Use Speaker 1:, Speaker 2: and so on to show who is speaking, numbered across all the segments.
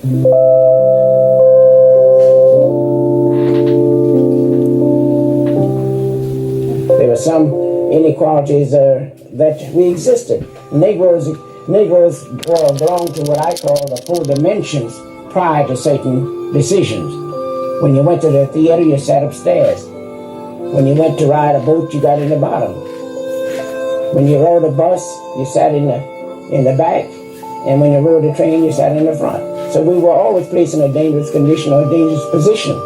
Speaker 1: There were some inequalities that we existed. Negroes belonged to what I call the 4 dimensions prior to certain decisions. When you went to the theater, you sat upstairs. When you went to ride a boat, you got in the bottom. When you rode a bus, you sat in the back. And when you rode a train, you sat in the front. So we were always placed in a dangerous condition or a dangerous position.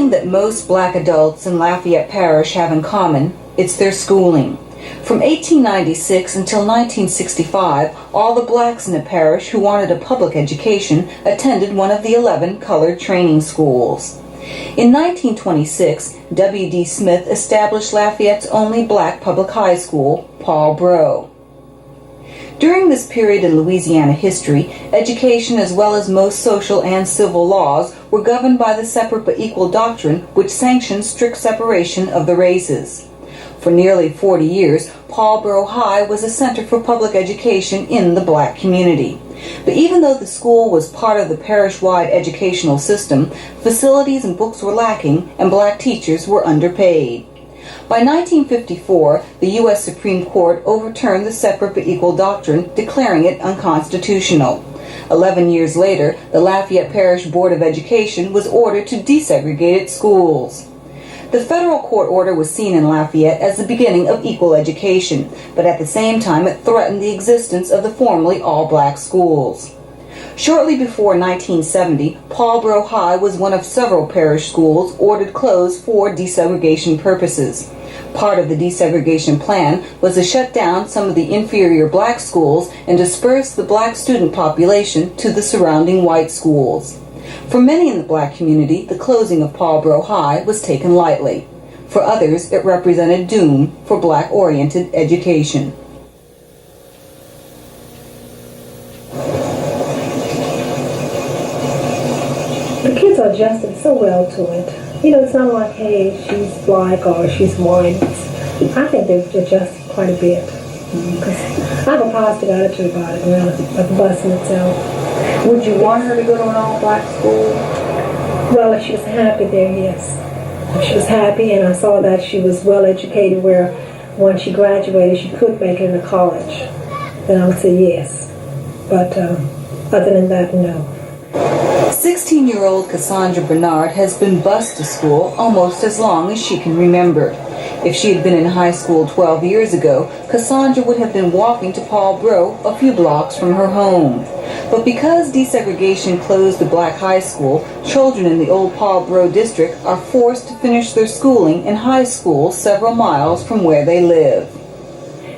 Speaker 2: That most black adults in Lafayette Parish have in common, it's their schooling. From 1896 until 1965, all the blacks in the parish who wanted a public education attended one of the 11 colored training schools. In 1926, W.D. Smith established Lafayette's only black public high school, Paul Breaux. During this period in Louisiana history, education as well as most social and civil laws were governed by the separate but equal doctrine which sanctioned strict separation of the races. For nearly 40 years, Paul Breaux High was a center for public education in the black community. But even though the school was part of the parish-wide educational system, facilities and books were lacking and black teachers were underpaid. By 1954, the U.S. Supreme Court overturned the separate but equal doctrine, declaring it unconstitutional. 11 years later, the Lafayette Parish Board of Education was ordered to desegregate its schools. The federal court order was seen in Lafayette as the beginning of equal education, but at the same time it threatened the existence of the formerly all-black schools. Shortly before 1970, Paul Breaux High was one of several parish schools ordered closed for desegregation purposes. Part of the desegregation plan was to shut down some of the inferior black schools and disperse the black student population to the surrounding white schools. For many in the black community, the closing of Paul Breaux High was taken lightly. For others, it represented doom for black-oriented education.
Speaker 3: The kids are adjusted so well to it. You know, it's not like, hey, she's black or she's white. I think they've adjusted quite a bit. Because I have a positive attitude about it, really, about the bus in itself.
Speaker 4: Would you want her to go to an all-black school?
Speaker 3: Well, if she was happy there, yes. If she was happy and I saw that she was well educated where when she graduated she could make it into college, then I would say yes. But other than that, no.
Speaker 2: 16-year-old Cassandra Bernard has been bused to school almost as long as she can remember. If she had been in high school 12 years ago, Cassandra would have been walking to Paul Breaux a few blocks from her home. But because desegregation closed the black high school, children in the old Paul Breaux district are forced to finish their schooling in high school several miles from where they live.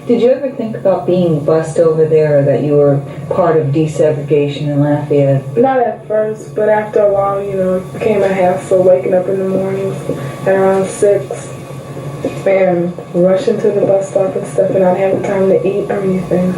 Speaker 4: Did you ever think about being bused over there, or that you were part of desegregation in Lafayette?
Speaker 5: Not at first, but after a while, you know, it became a hassle waking up in the mornings at around 6 and rushing to the bus stop and stuff and not having time to eat or anything.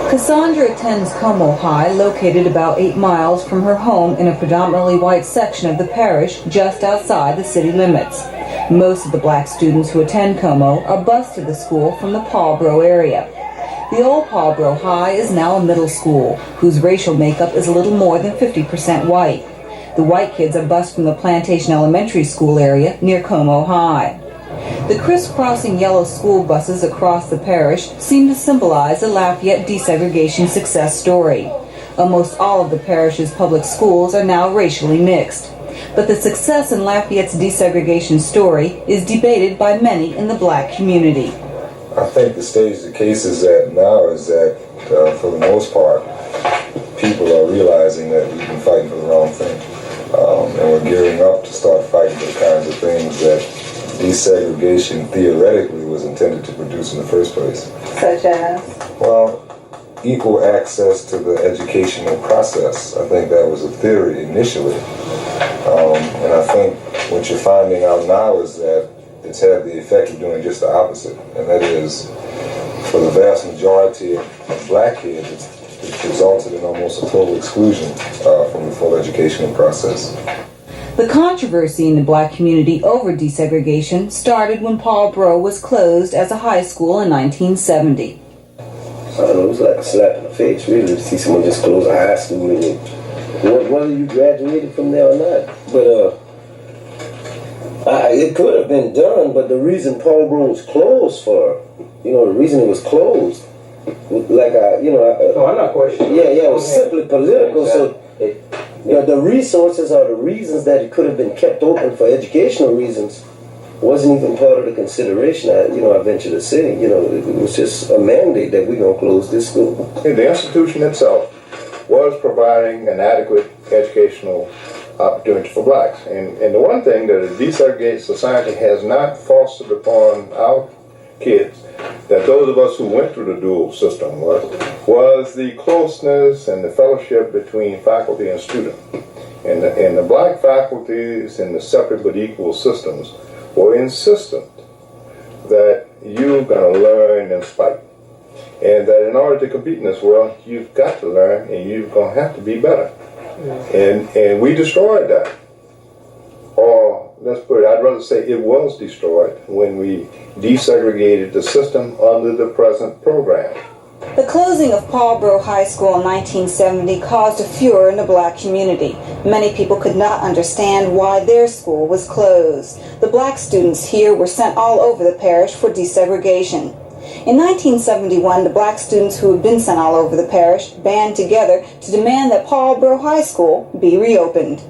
Speaker 2: Cassandra attends Como High, located about 8 miles from her home in a predominantly white section of the parish just outside the city limits. Most of the black students who attend Como are bused to the school from the Paul Breaux area. The old Paul Breaux High is now a middle school, whose racial makeup is a little more than 50% white. The white kids are bused from the Plantation Elementary School area near Como High. The crisscrossing yellow school buses across the parish seem to symbolize the Lafayette desegregation success story. Almost all of the parish's public schools are now racially mixed. But the success in Lafayette's desegregation story is debated by many in the black community.
Speaker 6: I think the stage the case is at now is that, for the most part, people are realizing that we've been fighting for the wrong thing. And we're gearing up to start fighting for the kinds of things that desegregation theoretically was intended to produce in the first place.
Speaker 4: Such as?
Speaker 6: Well, equal access to the educational process. I think that was a theory initially. And I think what you're finding out now is that it's had the effect of doing just the opposite, and that is, for the vast majority of black kids, it's resulted in almost a total exclusion from the full educational process.
Speaker 2: The controversy in the black community over desegregation started when Paul Breaux was closed as a high school in 1970.
Speaker 7: I don't know, it was like a slap in the face, really, to see someone just close a high school, and whether you graduated from there or not. But it could have been done, but the reason Paul Breaux was closed for, the reason it was closed, like
Speaker 8: no, I'm not questioning.
Speaker 7: Yeah, it was simply political. So, the resources or the reasons that it could have been kept open for educational reasons wasn't even part of the consideration. I venture to say, it was just a mandate that we're gonna close this school.
Speaker 9: The institution itself was providing an adequate educational opportunity for blacks. And the one thing that a desegregated society has not fostered upon our kids, that those of us who went through the dual system, was the closeness and the fellowship between faculty and student. And the black faculties in the separate but equal systems were insistent that you're going to learn in spite. And that in order to compete in this world, you've got to learn and you're going to have to be better. And we destroyed that. Or, let's put it, I'd rather say it was destroyed when we desegregated the system under the present program.
Speaker 2: The closing of Paul Breaux High School in 1970 caused a furor in the black community. Many people could not understand why their school was closed. The black students here were sent all over the parish for desegregation. In 1971, the black students who had been sent all over the parish band together to demand that Paul Breaux High School be reopened.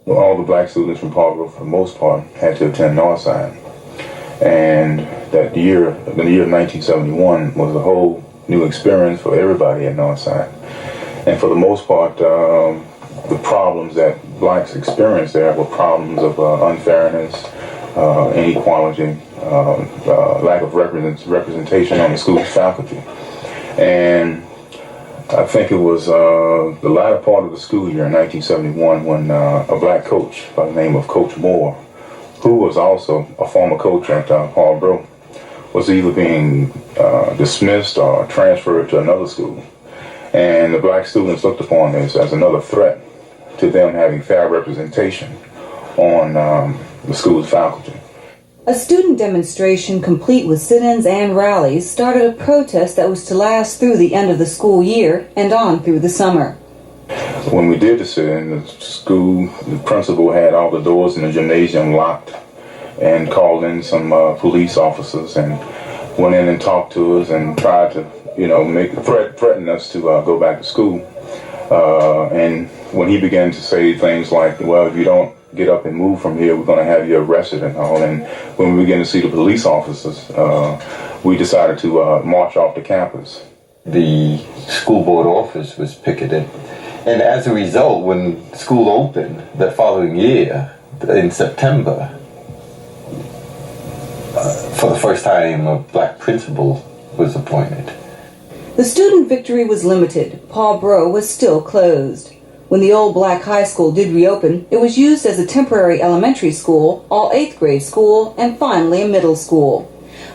Speaker 10: All the black students from Paul Breaux, for the most part, had to attend Northside. And the year of 1971 was a whole new experience for everybody at Northside. And for the most part, the problems that blacks experienced there were problems of unfairness, inequality, lack of representation on the school's faculty. And I think it was the latter part of the school year in 1971 when a black coach by the name of Coach Moore, who was also a former coach at Paul Breaux, was either being dismissed or transferred to another school. And the black students looked upon this as another threat to them having fair representation on the school's faculty.
Speaker 2: A student demonstration complete with sit-ins and rallies started a protest that was to last through the end of the school year and on through the summer.
Speaker 10: When we did the sit-in, the school, the principal had all the doors in the gymnasium locked and called in some police officers and went in and talked to us and tried to, threaten us to go back to school. And when he began to say things like, well, if you don't get up and move from here, we're going to have you arrested and all. And when we began to see the police officers, we decided to march off the campus.
Speaker 11: The school board office was picketed. And as a result, when school opened the following year, in September, for the first time, a black principal was appointed.
Speaker 2: The student victory was limited. Paul Breaux was still closed. When the old black high school did reopen, it was used as a temporary elementary school, all 8th grade school, and finally a middle school.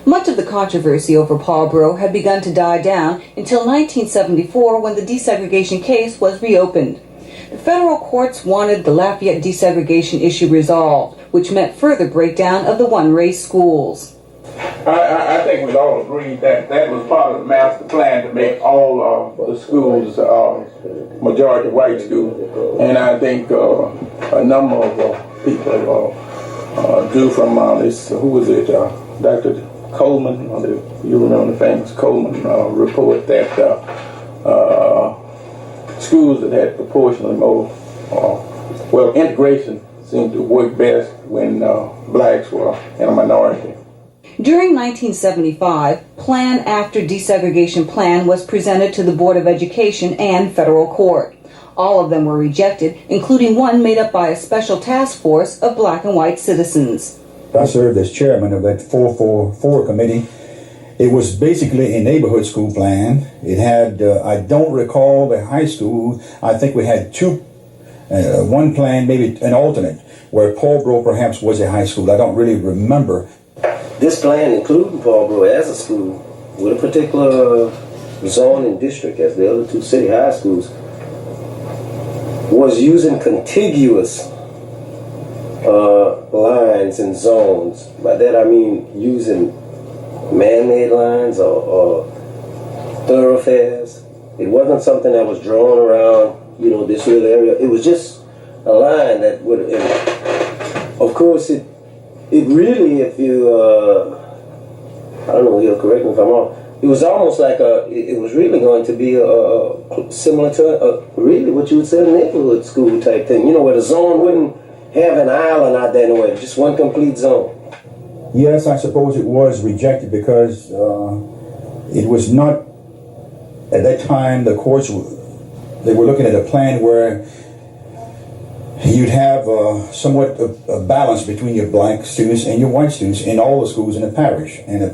Speaker 2: Much of the controversy over Paul Breaux had begun to die down until 1974 when the desegregation case was reopened. The federal courts wanted the Lafayette desegregation issue resolved, which meant further breakdown of the one-race schools.
Speaker 8: I think we all agree that that was part of the master plan to make all the schools majority white schools. And I think a number of people drew from this, who was it, Dr. Coleman, you remember the famous Coleman report that schools that had proportionally more, integration seemed to work best when blacks were in a minority.
Speaker 2: During 1975, Plan After Desegregation Plan was presented to the Board of Education and federal court. All of them were rejected, including one made up by a special task force of black and white citizens.
Speaker 12: I served as chairman of that 444 committee. It was basically a neighborhood school plan. It had, I don't recall the high school, I think we had two, one plan, maybe an alternate. where Paulboro perhaps was a high school. I don't really remember.
Speaker 7: This plan, including Paulboro as a school, with a particular zone and district as the other two city high schools, was using contiguous lines and zones. By that I mean using man-made lines or thoroughfares. It wasn't something that was drawn around, this little area. It was just a line that would, of course, it really, if you, I don't know, you'll correct me if I'm wrong, it was almost like it was really going to be similar to really what you would say a neighborhood school type thing, where the zone wouldn't have an island out there in the way, just one complete zone.
Speaker 12: Yes, I suppose it was rejected because it was not, at that time, the courts, they were looking at a plan where you'd have somewhat a balance between your black students and your white students in all the schools in the parish. And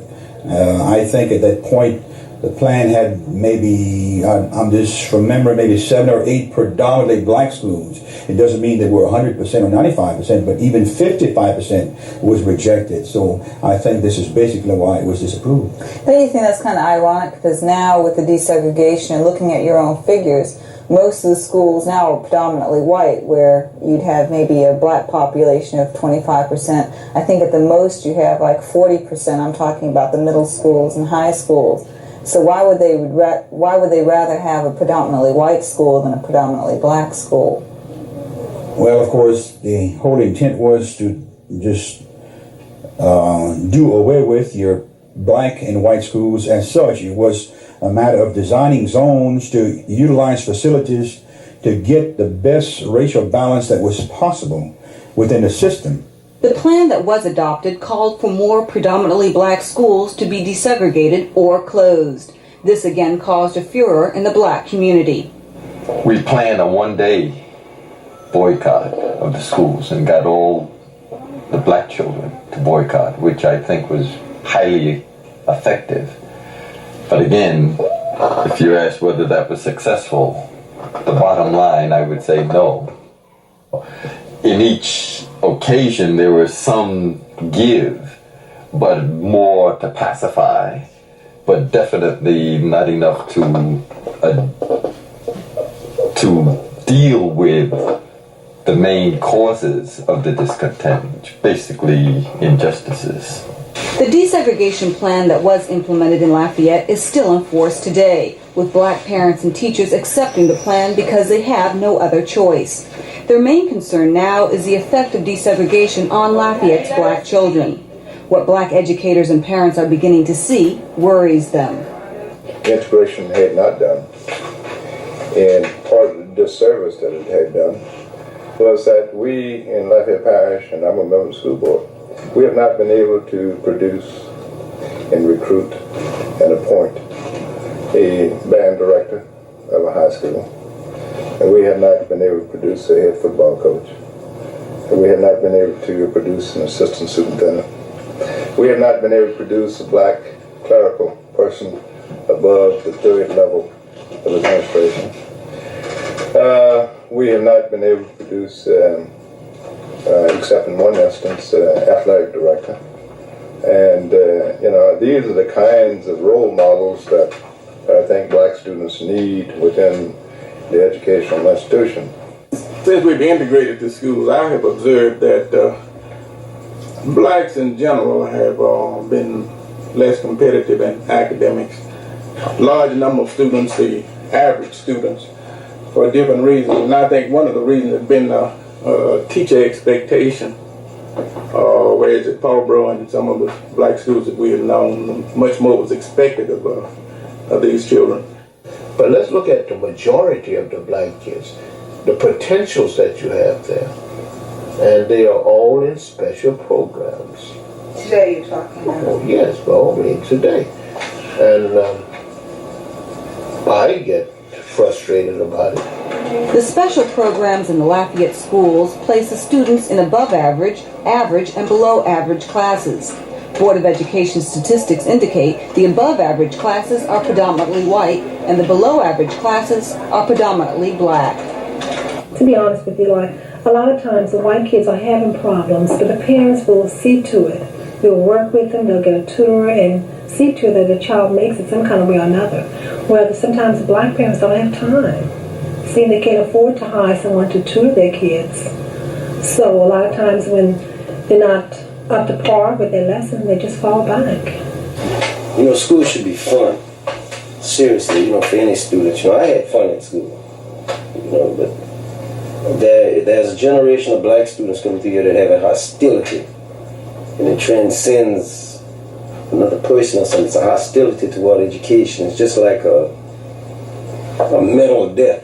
Speaker 12: I think at that point, the plan had maybe, I'm just remembering, maybe 7 or 8 predominantly black schools. It doesn't mean they were 100% or 95%, but even 55% was rejected. So I think this is basically why it was disapproved.
Speaker 13: Don't you think that's kind of ironic? Because now with the desegregation and looking at your own figures, most of the schools now are predominantly white, where you'd have maybe a black population of 25%. I think at the most you have like 40%. I'm talking about the middle schools and high schools. So why would they rather have a predominantly white school than a predominantly black school?
Speaker 12: Well, of course, the whole intent was to just do away with your black and white schools as such. It was a matter of designing zones to utilize facilities to get the best racial balance that was possible within the system.
Speaker 2: The plan that was adopted called for more predominantly black schools to be desegregated or closed. This again caused a furor in the black community.
Speaker 11: We planned a one-day boycott of the schools and got all the black children to boycott, which I think was highly effective. But again, if you ask whether that was successful, the bottom line, I would say no. In each occasion, there was some give, but more to pacify, but definitely not enough to deal with the main causes of the discontent, basically injustices.
Speaker 2: The desegregation plan that was implemented in Lafayette is still in force today, with black parents and teachers accepting the plan because they have no other choice. Their main concern now is the effect of desegregation on Lafayette's black children. What black educators and parents are beginning to see worries them.
Speaker 9: Integration had not done, and part of the disservice that it had done was that we in Lafayette Parish, and I'm a member of the school board, we have not been able to produce and recruit and appoint a band director of a high school. And we have not been able to produce a head football coach. And we have not been able to produce an assistant superintendent. We have not been able to produce a black clerical person above the 3rd level of administration. We have not been able to produce, except in one instance, athletic director. And, these are the kinds of role models that I think black students need within the educational institution.
Speaker 8: Since we've integrated the schools, I have observed that blacks in general have been less competitive in academics. Large number of students, the average students, for different reasons. And I think one of the reasons has been teacher expectation. Whereas at Paulboro and some of the black schools that we have known, much more was expected of these children.
Speaker 14: But let's look at the majority of the black kids, the potentials that you have there. And they are all in special programs.
Speaker 13: Today you're talking about?
Speaker 14: Oh, yes, by all means, today. And I get frustrated about it.
Speaker 2: The special programs in the Lafayette schools place the students in above average, average, and below average classes. Board of Education statistics indicate the above average classes are predominantly white and the below average classes are predominantly black.
Speaker 3: To be honest with you, like, a lot of times the white kids are having problems, but the parents will see to it. They'll work with them, they'll get a tutor and see to it that the child makes it some kind of way or another. Whereas sometimes the black parents don't have time. See, they can't afford to hire someone to tutor their kids. So a lot of times when they're not up to par with their lesson, they just fall back.
Speaker 7: You know, school should be fun. Seriously, you know, for any student. You know, I had fun at school. You know, but there's a generation of black students coming through here that have a hostility. And it transcends another person or something. It's a hostility toward education. It's just like a mental death.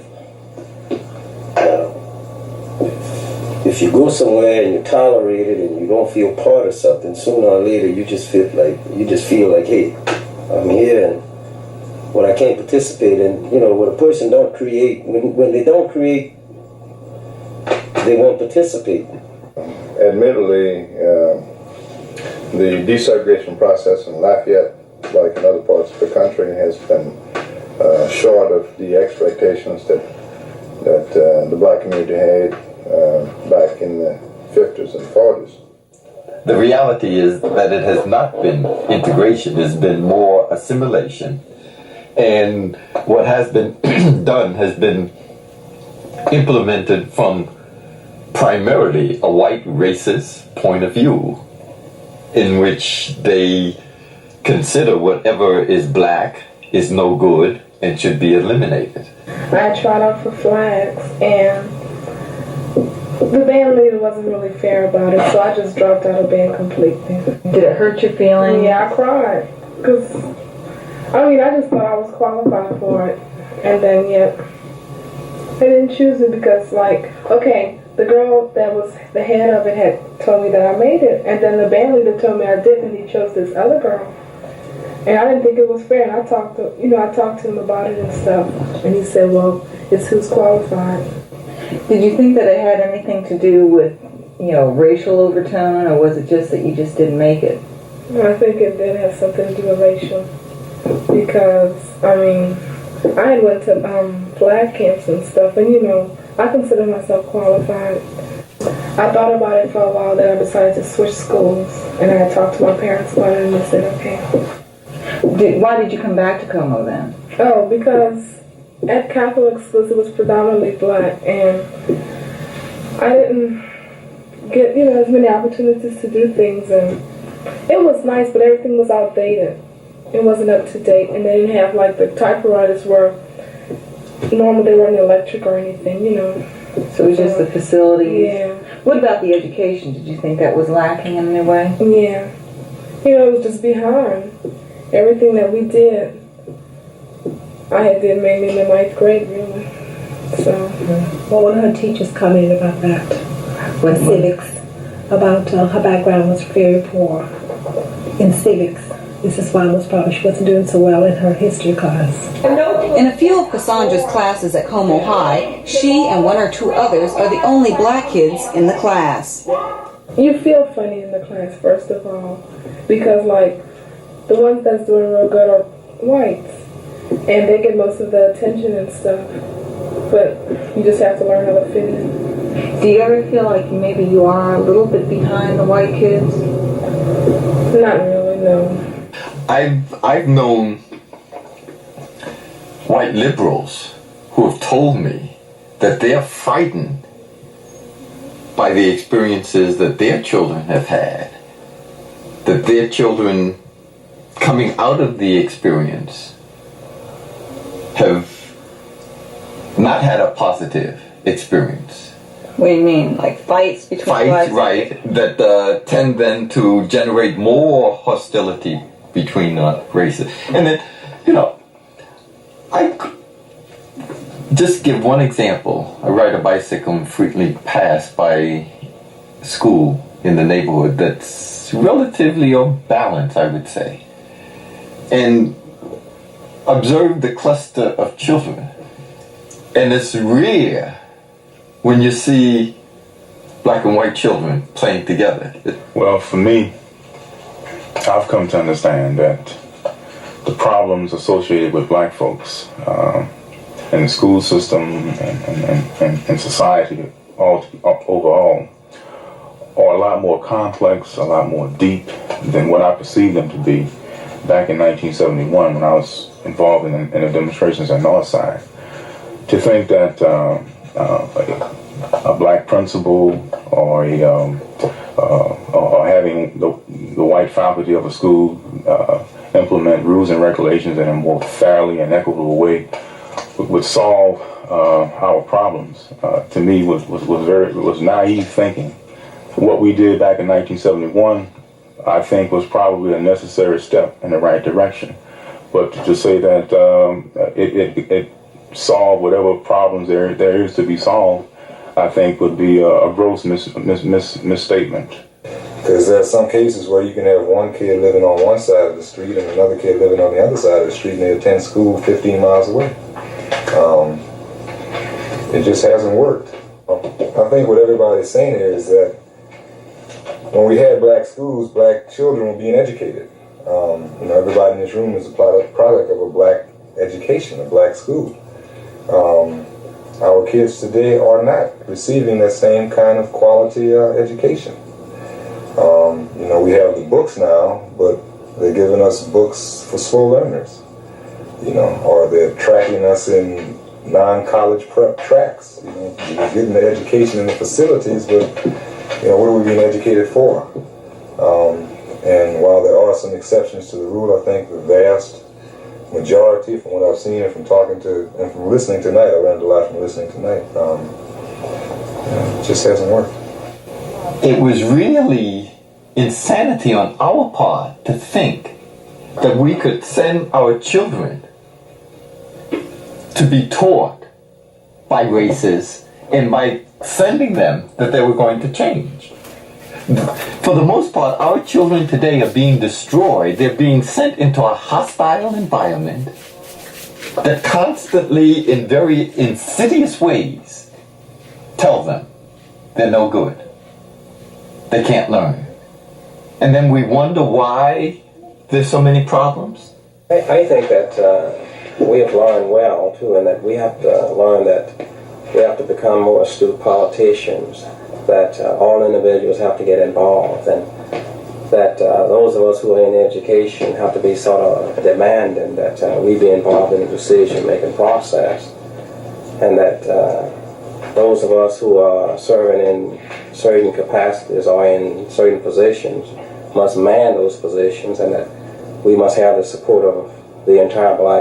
Speaker 7: If you go somewhere and you tolerate it and you don't feel part of something, sooner or later you just feel like, hey, I'm here and what I can't participate in. You know, when a person don't create, when they don't create, they won't participate.
Speaker 9: Admittedly, the desegregation process in Lafayette, like in other parts of the country, has been short of the expectations that the black community had back in the 50s and 40s.
Speaker 11: The reality is that it has not been integration, it's been more assimilation. And what has been done has been implemented from primarily a white racist point of view, in which they consider whatever is black is no good and should be eliminated.
Speaker 5: I tried out for flags, and the band leader wasn't really fair about it, so I just dropped out of band completely.
Speaker 4: Did it hurt your feelings?
Speaker 5: Yeah, I cried. Because, I mean, I just thought I was qualified for it. And then, yet, they didn't choose me because, like, okay, the girl that was the head of it had told me that I made it. And then the band leader told me I didn't, and he chose this other girl. And I didn't think it was fair. And I talked to him about it and stuff. And he said, well, it's who's qualified.
Speaker 4: Did you think that it had anything to do with, you know, racial overtone, or was it just that you just didn't make it?
Speaker 5: I think it did have something to do with racial. Because, I mean, I had went to flag camps and stuff, and, you know, I consider myself qualified. I thought about it for a while, then I decided to switch schools, and I talked to my parents about it, and they said, okay.
Speaker 4: Why did you come back to Como then?
Speaker 5: Oh, because at Catholic schools it was predominantly black, and I didn't get, you know, as many opportunities to do things, and it was nice, but everything was outdated. It wasn't up to date, and they didn't have, like, the typewriters were normal, they weren't electric or anything, you know.
Speaker 4: So it was just the facilities?
Speaker 5: Yeah.
Speaker 4: What about the education? Did you think that was lacking in any way?
Speaker 5: Yeah. You know, it was just behind. Everything that we did, I had did mainly in the 9th grade, really. So.
Speaker 3: Well, one of her teachers commented about that. With civics, about her background was very poor in civics. This is why most probably she wasn't doing so well in her history class.
Speaker 2: In a few of Cassandra's classes at Como High, she and one or two others are the only black kids in the class.
Speaker 5: You feel funny in the class, first of all, because, like, the ones that's doing real good are whites, and they get most of the attention and stuff, but you just have to learn how to fit in.
Speaker 4: Do you ever feel like maybe you are a little bit behind the white kids?
Speaker 5: Not really, no.
Speaker 11: I've known white liberals who have told me that they're frightened by the experiences that their children have had, that their children coming out of the experience have not had a positive experience.
Speaker 13: What do you mean? Like fights between
Speaker 11: Fights,
Speaker 13: blacks?
Speaker 11: right, that tend then to generate more hostility between races. And then, you know, I just give one example. I ride a bicycle and frequently pass by a school in the neighborhood that's relatively off balance, I would say, and observe the cluster of children. And it's rare when you see black and white children playing together.
Speaker 10: Well, for me, I've come to understand that the problems associated with black folks in the school system and society overall are a lot more complex, a lot more deep than what I perceived them to be back in 1971 when I was involved in the demonstrations at Northside. To think that a black principal or or having the white faculty of a school implement rules and regulations in a more fairly and equitable way would solve our problems, to me was naive thinking. What we did back in 1971, I think, was probably a necessary step in the right direction. But to say that it solved whatever problems there is to be solved, I think would be a gross misstatement.
Speaker 6: Because there are some cases where you can have one kid living on one side of the street and another kid living on the other side of the street, and they attend school 15 miles away. It just hasn't worked. I think what everybody's saying here is that when we had black schools, black children were being educated. Everybody in this room is a product of a black education, a black school. Our kids today are not receiving that same kind of quality education. We have the books now, but they're giving us books for slow learners, or they're tracking us in non-college prep tracks. We're getting the education in the facilities, but what are we being educated for? And while there are some exceptions to the rule, I think the vast majority, from what I've seen and from talking to and from listening tonight, I learned a lot from listening tonight. It just hasn't worked.
Speaker 11: It was really insanity on our part to think that we could send our children to be taught by races and by sending them that they were going to change. For the most part, our children today are being destroyed. They're being sent into a hostile environment that constantly, in very insidious ways, tell them they're no good. They can't learn. And then we wonder why there's so many problems.
Speaker 15: I think that we have learned well, too, and that we have to learn that we have to become more astute politicians, that all individuals have to get involved, and that those of us who are in education have to be sort of demanding that we be involved in the decision-making process, and that those of us who are serving in certain capacities or in certain positions must man those positions, and that we must have the support of the entire black